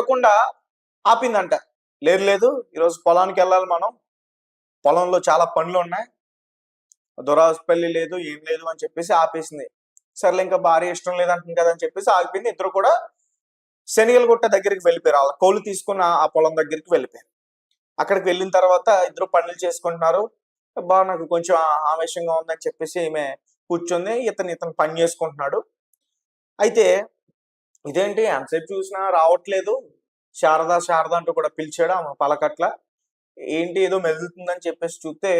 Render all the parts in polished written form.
కొట్టకుండా ఆపిందంట. లేదు లేదు, ఈరోజు పొలానికి వెళ్ళాలి, మనం పొలంలో చాలా పనులు ఉన్నాయి, దురాస్పల్లి లేదు ఏం లేదు అని చెప్పేసి ఆపేసింది. సర్లే ఇంకా భార్య ఇష్టం లేదంటుంది కదా అని చెప్పేసి ఆగిపోయింది. ఇద్దరు కూడా శనిగలగుట్ట దగ్గరికి వెళ్ళిపోయారు. వాళ్ళ కౌలు తీసుకున్న ఆ పొలం దగ్గరికి వెళ్ళిపోయారు. అక్కడికి వెళ్ళిన తర్వాత ఇద్దరు పనులు చేసుకుంటున్నారు. నాకు కొంచెం ఆవేశంగా ఉందని చెప్పేసి ఈమె కూర్చుంది. ఇతను పని చేసుకుంటున్నాడు. అయితే ఇదేంటి ఎంతసేపు చూసినా రావట్లేదు, శారద శారద అంటూ కూడా పిలిచాడు ఆమె పలకట్ల. ఏంటి ఏదో మెదులుతుందని చెప్పేసి చూస్తే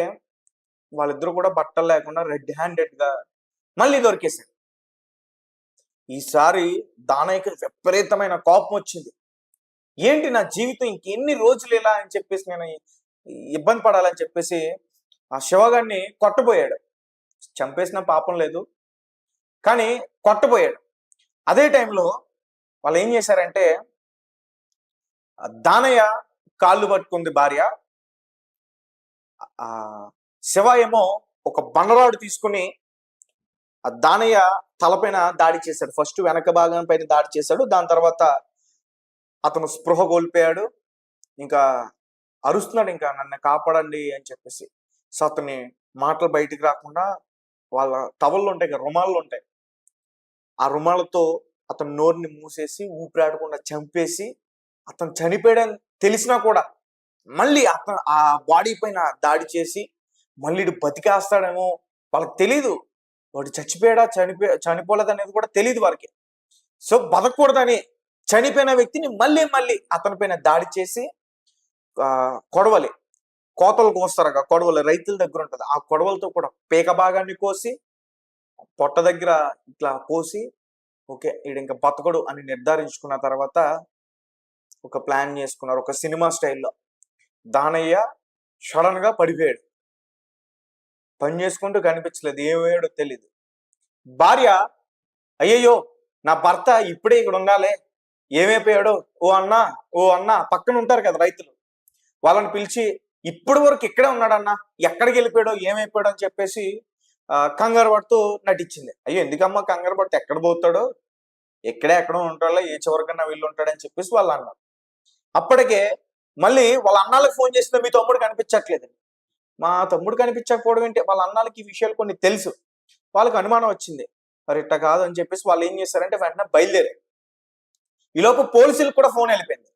వాళ్ళిద్దరు కూడా బట్టలు లేకుండా రెడ్ హ్యాండెడ్ గా మళ్ళీ దొరికేశారు. ఈసారి దానయ్యకి విపరీతమైన కోపం వచ్చింది. ఏంటి నా జీవితం ఇంకెన్ని రోజులు ఇలా అని చెప్పేసి నేను ఇబ్బంది పడాలని చెప్పేసి ఆ శివగాడిని కొట్టబోయాడు. చంపేసిన పాపం లేదు, కానీ కొట్టబోయాడు. అదే టైంలో వాళ్ళు ఏం చేశారంటే, దానయ్య కాళ్ళు పట్టుకుంది భార్య, ఆ శివ ఏమో ఒక బండరాడు తీసుకుని ఆ దానయ్య తలపైన దాడి చేశాడు. ఫస్ట్ వెనక భాగం పైన దాడి చేశాడు. దాని తర్వాత అతను స్పృహ కోల్పోయాడు. ఇంకా అరుస్తున్నాడు, ఇంకా నన్ను కాపాడండి అని చెప్పేసి. సో అతని మాటలు బయటికి రాకుండా వాళ్ళ టవళ్ళు ఉంటాయి కదా, రుమాళ్ళు ఉంటాయి, ఆ రుమాలతో అతను నోరుని మూసేసి ఊపిరాడకుండా చంపేసి అతను చనిపోయాడని తెలిసినా కూడా మళ్ళీ అతను ఆ బాడీ పైన దాడి చేసి మళ్ళీ బతికేస్తాడేమో వాళ్ళకి తెలీదు. వాడు చచ్చిపోయాడా చనిపోలేదు అనేది కూడా తెలియదు వారికి. సో బతకూడదని చనిపోయిన వ్యక్తిని మళ్ళీ మళ్ళీ అతని పైన దాడి చేసి కొడవలి, కోతలు కోస్తారు కదా కొడవలి, రైతుల దగ్గర ఉంటుంది, ఆ కొడవలతో కూడా పీక భాగాన్ని కోసి పొట్ట దగ్గర ఇట్లా కోసి ఓకే ఈడు ఇంకా బతకడు అని నిర్ధారించుకున్న తర్వాత ఒక ప్లాన్ చేసుకున్నారు. ఒక సినిమా స్టైల్లో దానయ్య సడన్ గా పడిపోయాడు. పని చేసుకుంటూ కనిపించలేదు, ఏమయ్యాడో తెలీదు. భార్య అయ్యయ్యో నా భర్త ఇప్పుడే ఇక్కడ ఉండాలి, ఏమైపోయాడో ఓ అన్న పక్కన ఉంటారు కదా రైతులు, వాళ్ళని పిలిచి ఇప్పటి వరకు ఇక్కడే ఉన్నాడన్నా, ఎక్కడికి వెళ్ళిపోయాడో ఏమైపోయాడో అని చెప్పేసి కంగారు పడుతూ నటించింది. అయ్యో ఎందుకమ్మా కంగారు పడితే ఎక్కడ పోతాడో, ఎక్కడో ఉంటాడో, ఏ చివరికన్నా వీళ్ళు ఉంటాడని చెప్పేసి వాళ్ళు అన్నారు. అప్పటికే మళ్ళీ వాళ్ళ అన్నాలకు ఫోన్ చేస్తే మీ తమ్ముడు కనిపించట్లేదు. మా తమ్ముడు కనిపించకపోవడం ఏంటి, వాళ్ళ అన్నాలకి ఈ విషయాలు కొన్ని తెలుసు. వాళ్ళకి అనుమానం వచ్చింది, మరి ఇట్ట కాదు అని చెప్పేసి వాళ్ళు ఏం చేశారంటే వెంటనే బయలుదేరారు. ఈలోపు పోలీసులకు కూడా ఫోన్ వెళ్ళిపోయింది.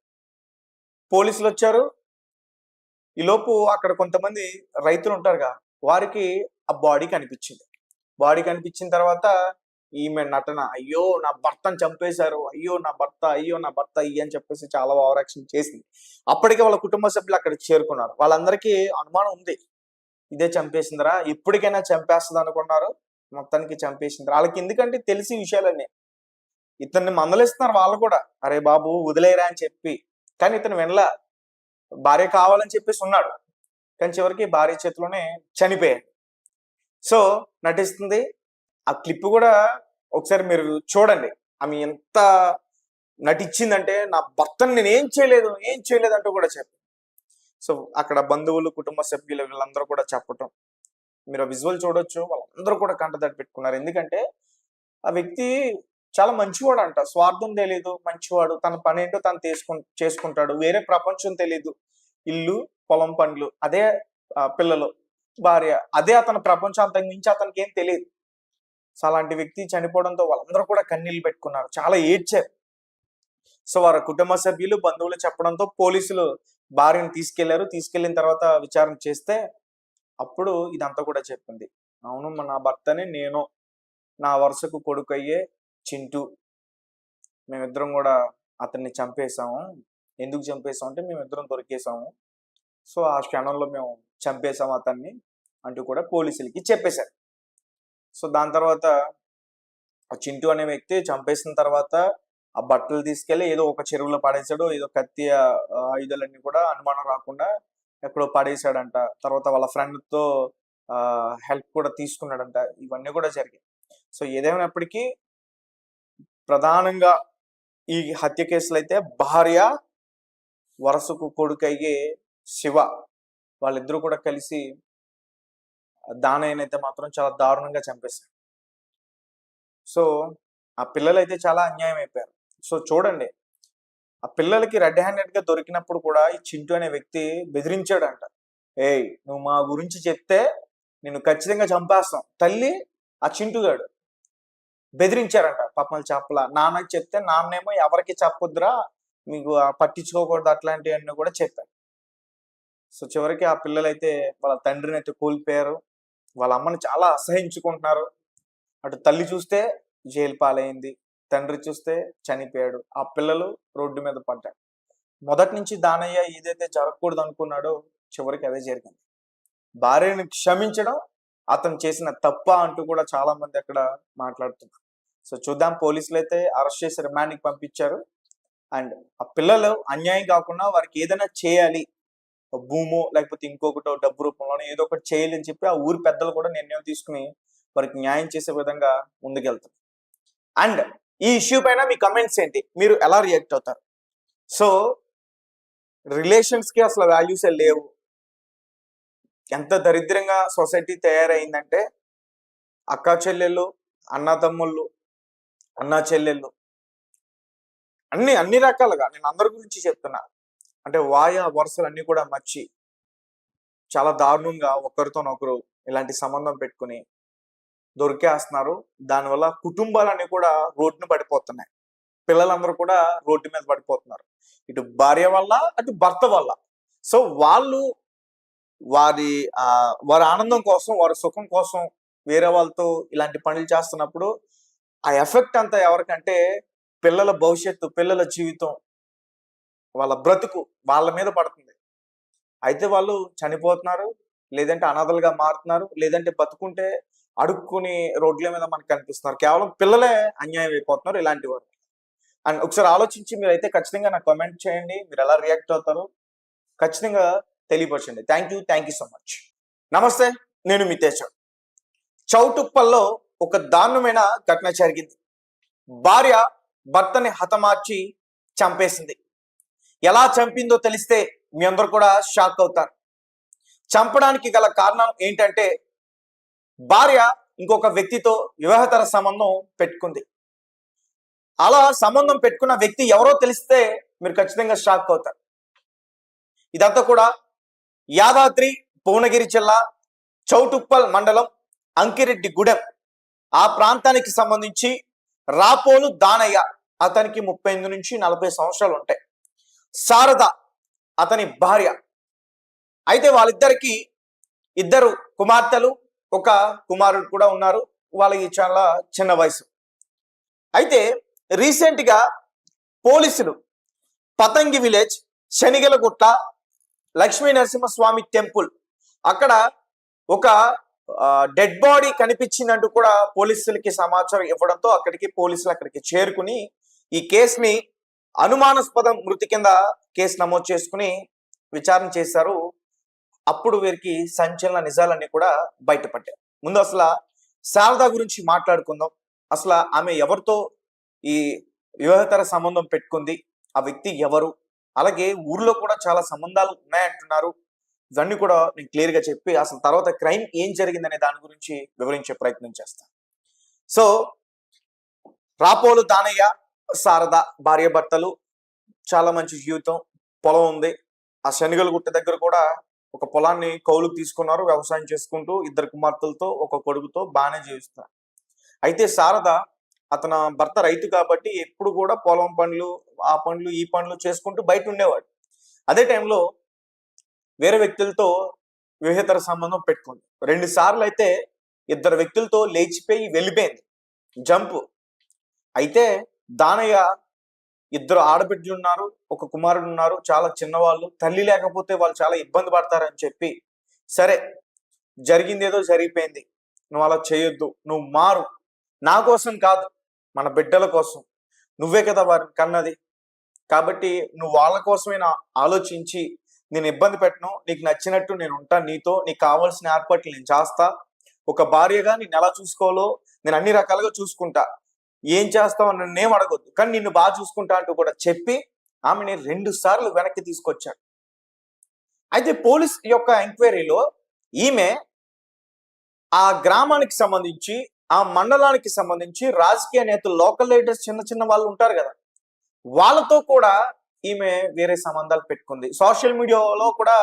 పోలీసులు వచ్చారు. ఈలోపు అక్కడ కొంతమంది రైతులు ఉంటారుగా, వారికి ఆ బాడీ కనిపించింది. బాడీ కనిపించిన తర్వాత ఈమె నటన, అయ్యో నా భర్తను చంపేశారు, అయ్యో నా భర్త అయ్యి అని చెప్పేసి చాలా ఓవర్ యాక్షన్ చేసింది. అప్పటికే వాళ్ళ కుటుంబ సభ్యులు అక్కడికి చేరుకున్నారు. వాళ్ళందరికీ అనుమానం ఉంది, ఇదే చంపేసిందిరా, ఇప్పటికైనా చంపేస్తుంది అనుకున్నారు, మొత్తానికి చంపేసిందిరా. వాళ్ళకి ఎందుకంటే తెలిసి విషయాలన్నీ. ఇతన్ని మందలిస్తున్నారు వాళ్ళు కూడా, అరే బాబు వదిలేరా అని చెప్పి. కానీ ఇతను వినలా, భార్య కావాలని చెప్పేసి ఉన్నాడు. కానీ చివరికి భార్య చేతిలోనే చనిపోయాడు. సో నటిస్తుంది. ఆ క్లిప్ కూడా ఒకసారి మీరు చూడండి. ఆమె ఎంత నటించిందంటే నా భర్తను నేను ఏం చేయలేదు అంటూ కూడా చెప్పి. సో అక్కడ బంధువులు, కుటుంబ సభ్యులు వీళ్ళందరూ కూడా చెప్పటం మీరు విజువల్ చూడొచ్చు. వాళ్ళందరూ కూడా కంటతడి పెట్టుకున్నారు. ఎందుకంటే ఆ వ్యక్తి చాలా మంచివాడు అంట, స్వార్థం తెలియదు, మంచివాడు, తన పని ఏంటో తను చేసుకుంటాడు, వేరే ప్రపంచం తెలీదు, ఇల్లు పొలం పనులు, అదే పిల్లలు భార్య, అదే అతని ప్రపంచం, అంతకు మించి అతనికి ఏం తెలియదు. సో అలాంటి వ్యక్తి చనిపోవడంతో వాళ్ళందరూ కూడా కన్నీళ్లు పెట్టుకున్నారు, చాలా ఏడ్చారు. సో వారి కుటుంబ సభ్యులు, బంధువులు చెప్పడంతో పోలీసులు భార్యను తీసుకెళ్లిన తర్వాత విచారణ చేస్తే అప్పుడు ఇదంతా కూడా చెప్పింది. అవును నా భర్తని నేను, నా వరుసకు కొడుకు అయ్యే చింటూ, మేమిద్దరం కూడా అతన్ని చంపేశాము. ఎందుకు చంపేశాం అంటే మేమిద్దరం దొరికేసాము, సో ఆ క్షణంలో మేము చంపేశాము అతన్ని అంటూ కూడా పోలీసులకి చెప్పేశారు. సో దాని తర్వాత ఆ చింటూ అనే వ్యక్తి చంపేసిన తర్వాత ఆ బట్టలు తీసుకెళ్లి ఏదో ఒక చెరువులో పడేశాడు. ఏదో కత్తి ఆయుధాలన్నీ కూడా అనుమానం రాకుండా ఎక్కడో పడేశాడంట. తర్వాత వాళ్ళ ఫ్రెండ్ తో హెల్ప్ కూడా తీసుకున్నాడంట. ఇవన్నీ కూడా జరిగాయి. సో ఏదేమైనప్పటికీ ప్రధానంగా ఈ హత్య కేసులు అయితే భార్య, వరసకు కొడుకు అయ్యే శివ, వాళ్ళిద్దరూ కూడా కలిసి దానయ్యనైతే మాత్రం చాలా దారుణంగా చంపేశారు. సో ఆ పిల్లలైతే చాలా అన్యాయం అయిపోయారు. సో చూడండి, ఆ పిల్లలకి రెడ్ హ్యాండెడ్ గా దొరికినప్పుడు కూడా ఈ చింటూ అనే వ్యక్తి బెదిరించాడంట. ఏయ్, నువ్వు మా గురించి చెప్తే నిన్ను ఖచ్చితంగా చంపేస్తాం. తల్లి ఆ చింటుగాడు బెదిరించారంట. పాపం చెప్పలా. నాన్నకి చెప్తే నాన్నేమో ఎవరికి చెప్పొద్దురా, మీకు పట్టించుకోకూడదు అట్లాంటివన్నీ కూడా చెప్పారు. సో చివరికి ఆ పిల్లలైతే వాళ్ళ తండ్రిని అయితే కోల్పోయారు. వాళ్ళ అమ్మని చాలా అసహించుకుంటున్నారు. అటు తల్లి చూస్తే జైలు పాలైంది, తండ్రి చూస్తే చనిపోయాడు. ఆ పిల్లలు రోడ్డు మీద పడ్డారు. మొదటి నుంచి దానయ్య ఏదైతే జరగకూడదు అనుకున్నాడో చివరికి అదే జరిగింది. భార్యని క్షమించడం అతను చేసిన తప్ప అంటూ కూడా చాలా మంది అక్కడ మాట్లాడుతున్నారు. సో చూద్దాం, పోలీసులు అయితే అరెస్ట్ చేసి రిమాండ్కి పంపించారు. అండ్ ఆ పిల్లలు అన్యాయం కాకుండా వారికి ఏదైనా చేయాలి, భూమో లేకపోతే ఇంకొకటో డబ్బు రూపంలోనే ఏదో ఒకటి చేయాలి అని చెప్పి ఆ ఊరి పెద్దలు కూడా నిర్ణయం తీసుకుని వారికి న్యాయం చేసే విధంగా ముందుకెళ్తారు. అండ్ ఈ ఇష్యూ పైన మీ కమెంట్స్ ఏంటి, మీరు ఎలా రియాక్ట్ అవుతారు? సో రిలేషన్స్ కి అసలు వాల్యూసే లేవు. ఎంత దరిద్రంగా సొసైటీ తయారైందంటే అక్క చెల్లెళ్ళు, అన్న తమ్ముళ్ళు, అన్న చెల్లెళ్ళు అన్ని రకాలుగా, నేను అందరి గురించి చెప్తున్నా, అంటే వరుసలు అన్ని కూడా మర్చి చాలా దారుణంగా ఒకరితోనొకరు ఇలాంటి సంబంధం పెట్టుకుని దొరికేస్తున్నారు. దానివల్ల కుటుంబాలన్నీ కూడా రోడ్డున పడిపోతున్నాయి. పిల్లలందరూ కూడా రోడ్డు మీద పడిపోతున్నారు, ఇటు భార్య వల్ల అటు భర్త వల్ల. సో వాళ్ళు వారి వారి ఆనందం కోసం, వారి సుఖం కోసం వేరే వాళ్ళతో ఇలాంటి పనులు చేస్తున్నప్పుడు ఆ ఎఫెక్ట్ అంతా ఎవరికంటే పిల్లల భవిష్యత్తు, పిల్లల జీవితం, వాళ్ళ బ్రతుకు వాళ్ళ మీద పడుతుంది. అయితే వాళ్ళు చనిపోతున్నారు, లేదంటే అనాథలుగా మారుతున్నారు, లేదంటే బతుకుంటే అడుక్కుని రోడ్ల మీద మనకు కనిపిస్తున్నారు. కేవలం పిల్లలే అన్యాయం అయిపోతున్నారు ఇలాంటి వారు. అండ్ ఒకసారి ఆలోచించి మీరైతే ఖచ్చితంగా నాకు కామెంట్ చేయండి, మీరు ఎలా రియాక్ట్ అవుతారు ఖచ్చితంగా తెలియపరచండి. Thank you so much. నమస్తే, నేను మీ తేజ. చౌటుప్పల్లో ఒక దారుణమైన ఘటన జరిగింది. భార్య భర్తని హతమార్చి చంపేసింది. ఎలా చంపిందో తెలిస్తే మీ అందరు కూడా షాక్ అవుతారు. చంపడానికి గల కారణం ఏంటంటే భార్య ఇంకొక వ్యక్తితో వివాహేతర సంబంధం పెట్టుకుంది. అలా సంబంధం పెట్టుకున్న వ్యక్తి ఎవరో తెలిస్తే మీరు ఖచ్చితంగా షాక్ అవుతారు. ఇదంతా కూడా యాదాద్రి భువనగిరి జిల్లా చౌటుప్పల్ మండలం అంకిరెడ్డిగూడెం ఆ ప్రాంతానికి సంబంధించి రాపోలు దానయ్య, అతనికి 38 నుంచి 40 సంవత్సరాలు ఉంటాయి. శారద అతని భార్య. అయితే వాళ్ళిద్దరికి 2 కుమార్తెలు, ఒక కుమారుడు కూడా ఉన్నారు. వాళ్ళకి చాలా చిన్న వయసు. అయితే రీసెంట్ గా పోలీసులు పతంగి విలేజ్, శనిగలగుట్ట, లక్ష్మీ నరసింహస్వామి టెంపుల్ అక్కడ ఒక డెడ్ బాడీ కనిపించిందంటూ కూడా పోలీసులకి సమాచారం ఇవ్వడంతో పోలీసులు అక్కడికి చేరుకుని ఈ కేసుని అనుమానాస్పద మృతి కింద కేసు నమోదు చేసుకుని విచారణ చేశారు. అప్పుడు వీరికి సంచలన నిజాలన్నీ కూడా బయటపడ్డాయి. ముందు అసలు శారద గురించి మాట్లాడుకుందాం. అసలు ఆమె ఎవరితో ఈ వివాహేతర సంబంధం పెట్టుకుంది, ఆ వ్యక్తి ఎవరు, అలాగే ఊర్లో కూడా చాలా సంబంధాలు ఉన్నాయంటున్నారు. ఇవన్నీ కూడా నేను క్లియర్ గా చెప్పి అసలు తర్వాత క్రైమ్ ఏం జరిగిందనే దాని గురించి వివరించే ప్రయత్నం చేస్తాను. సో రాపోలు దానయ్య, శారద భార్య భర్తలు, చాలా మంచి జీవితం, పొలం ఉంది. ఆ శనిగలగుట్ట దగ్గర కూడా ఒక పొలాన్ని కౌలుకు తీసుకున్నారు. వ్యవసాయం చేసుకుంటూ 2 కుమార్తెలతో, ఒక కొడుకుతో బాగానే జీవిస్తున్నారు. అయితే శారద, అతని భర్త రైతు కాబట్టి ఎప్పుడు కూడా పొలం పనులు, ఆ పనులు, ఈ పనులు చేసుకుంటూ బయట ఉండేవాడు. అదే టైంలో వేరే వ్యక్తులతో వివాహేతర సంబంధం పెట్టుకుంది. 2 సార్లు అయితే 2 వ్యక్తులతో లేచిపోయి వెళ్ళిపోయింది, జంపు. అయితే దానయ్య 2 ఆడబిడ్డలు ఉన్నారు, ఒక కుమారుడు ఉన్నారు, చాలా చిన్నవాళ్ళు. తల్లి లేకపోతే వాళ్ళు చాలా ఇబ్బంది పడతారని చెప్పి, సరే జరిగింది ఏదో జరిగిపోయింది, నువ్వు అలా చేయొద్దు, నువ్వు మారు, నా కోసం కాదు మన బిడ్డల కోసం, నువ్వే కదా వారిని కన్నది, కాబట్టి నువ్వు వాళ్ళ కోసమైనా ఆలోచించి, నేను ఇబ్బంది పెట్టను, నీకు నచ్చినట్టు నేను ఉంటాను నీతో, నీకు కావాల్సిన ఏర్పాట్లు నేను చేస్తా, ఒక భార్యగా నిన్ను ఎలా చూసుకోవాలో నేను అన్ని రకాలుగా చూసుకుంటా, ఏం చేస్తావు నన్నేం అడగొద్దు, కానీ నిన్ను బాగా చూసుకుంటా అంటూ కూడా చెప్పి ఆమెని 2 సార్లు వెనక్కి తీసుకొచ్చాడు. అయితే పోలీస్ యొక్క ఎంక్వైరీలో ఈమె ఆ గ్రామానికి సంబంధించి, ఆ మండలానికి సంబంధించి రాజకీయ నేతలు, లోకల్ లీడర్స్, చిన్న చిన్న వాళ్ళు ఉంటారు కదా, వాళ్ళతో కూడా ఈమె వేరే సంబంధాలు పెట్టుకుంది. సోషల్ మీడియాలో కూడా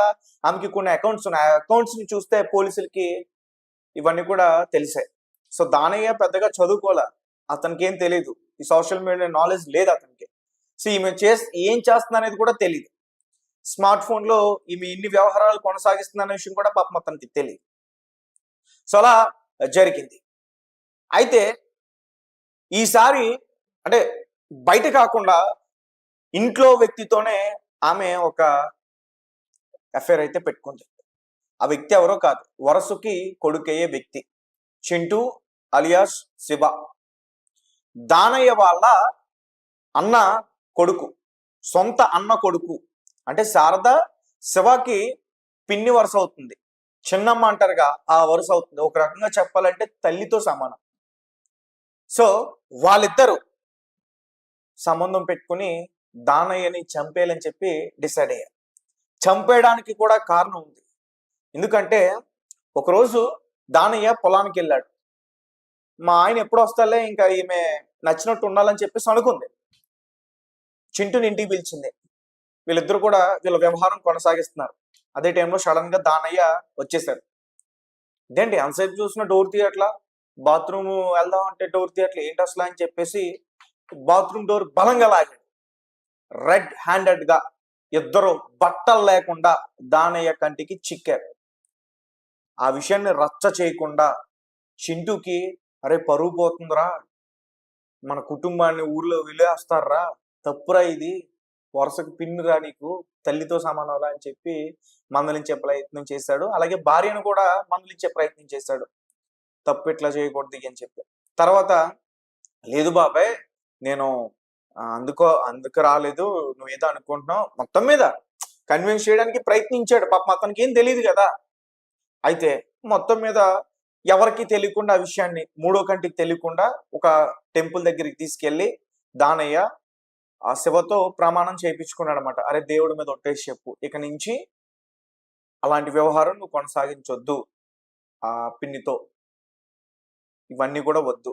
ఆమెకి కొన్ని అకౌంట్స్ ఉన్నాయి. ఆ అకౌంట్స్ ని చూస్తే పోలీసులకి ఇవన్నీ కూడా తెలిసాయి. సో దానయ్య పెద్దగా చదువుకోలే, అతనికి ఏం తెలియదు, ఈ సోషల్ మీడియా నాలెడ్జ్ లేదు అతనికి. సో ఈమె ఏం చేస్తుంది అనేది కూడా తెలియదు. స్మార్ట్ ఫోన్ లో ఈమె ఇన్ని వ్యవహారాలు కొనసాగిస్తుంది అనే విషయం కూడా పాపం అతనికి తెలియదు. సో అలా జరిగింది. అయితే ఈసారి అంటే బయట కాకుండా ఇంట్లో వ్యక్తితోనే ఆమె ఒక అఫైర్ అయితే పెట్టుకుంది. ఆ వ్యక్తి ఎవరో కాదు, వరసుకి కొడుకయ్యే వ్యక్తి చింటూ అలియాస్ శివ. దానయ్య వాళ్ళ అన్న కొడుకు, సొంత అన్న కొడుకు. అంటే శారద శివకి పిన్ని వరుస అవుతుంది, చిన్నమ్మ అంటారుగా ఆ వరుస అవుతుంది. ఒక రకంగా చెప్పాలంటే తల్లితో సమానం. సో వాళ్ళిద్దరు సంబంధం పెట్టుకుని దానయ్యని చంపేయాలని చెప్పి డిసైడ్ అయ్యారు. చంపేయడానికి కూడా కారణం ఉంది. ఎందుకంటే ఒకరోజు దానయ్య పొలానికి వెళ్ళాడు. మా ఆయన ఎప్పుడు వస్తాలే, ఇంకా ఈమె నచ్చినట్టు ఉండాలని చెప్పేసి అనుకుంది. చింటూని ఇంటికి పిలిచింది. వీళ్ళిద్దరు కూడా వీళ్ళ వ్యవహారం కొనసాగిస్తున్నారు. అదే టైంలో సడన్ గా దానయ్య వచ్చేసాడు. ఇదేంటి అంతసేపు చూసిన డోర్ తీయట్లా, బాత్రూమ్ వెళ్దాం అంటే డోర్ తీయట్లా, ఏంటి అసలు అని చెప్పేసి బాత్రూమ్ డోర్ బలంగా లాగాడు. రెడ్ హ్యాండెడ్ గా ఇద్దరు బట్టలు లేకుండా దానయ్య కంటికి చిక్కారు. ఆ విషయాన్ని రచ్చ చేయకుండా చింటూకి, అరే పరువు పోతుందిరా, మన కుటుంబాన్ని ఊర్లో విలేస్తారా, తప్పురా, ఇది వరుసకు పిన్నురా, నీకు తల్లితో సమానంరా అని చెప్పి మందలించే ప్రయత్నం చేశాడు. అలాగే భార్యను కూడా మందలించే ప్రయత్నం చేశాడు, తప్పు ఇట్లా చేయకూడదు అని చెప్పి. తర్వాత లేదు బాబాయ్, నేను అందుకు రాలేదు, నువ్వేదో అనుకుంటున్నావు, మొత్తం మీద కన్విన్స్ చేయడానికి ప్రయత్నించాడు. పాపం అతనికి ఏం తెలియదు కదా. అయితే మొత్తం మీద ఎవరికి తెలియకుండా ఆ విషయాన్ని, మూడో కంటికి తెలియకుండా ఒక టెంపుల్ దగ్గరికి తీసుకెళ్లి దానయ్య ఆ శివతో ప్రమాణం చేయించుకున్నాడు అనమాట. అరే దేవుడి మీద ఒట్టేసి చెప్పు, ఇక నుంచి అలాంటి వ్యవహారం నువ్వు కొనసాగించొద్దు, ఆ పిన్నితో ఇవన్నీ కూడా వద్దు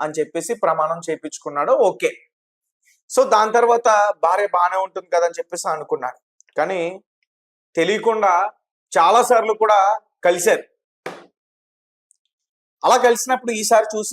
అని చెప్పేసి ప్రమాణం చేయించుకున్నాడు. ఓకే. సో దాని తర్వాత భార్య బాగానే ఉంటుంది కదా అని చెప్పేసి అనుకున్నాడు. కానీ తెలియకుండా చాలా సార్లు కూడా కలిశారు. అలా కలిసినప్పుడు ఈసారి చూసింది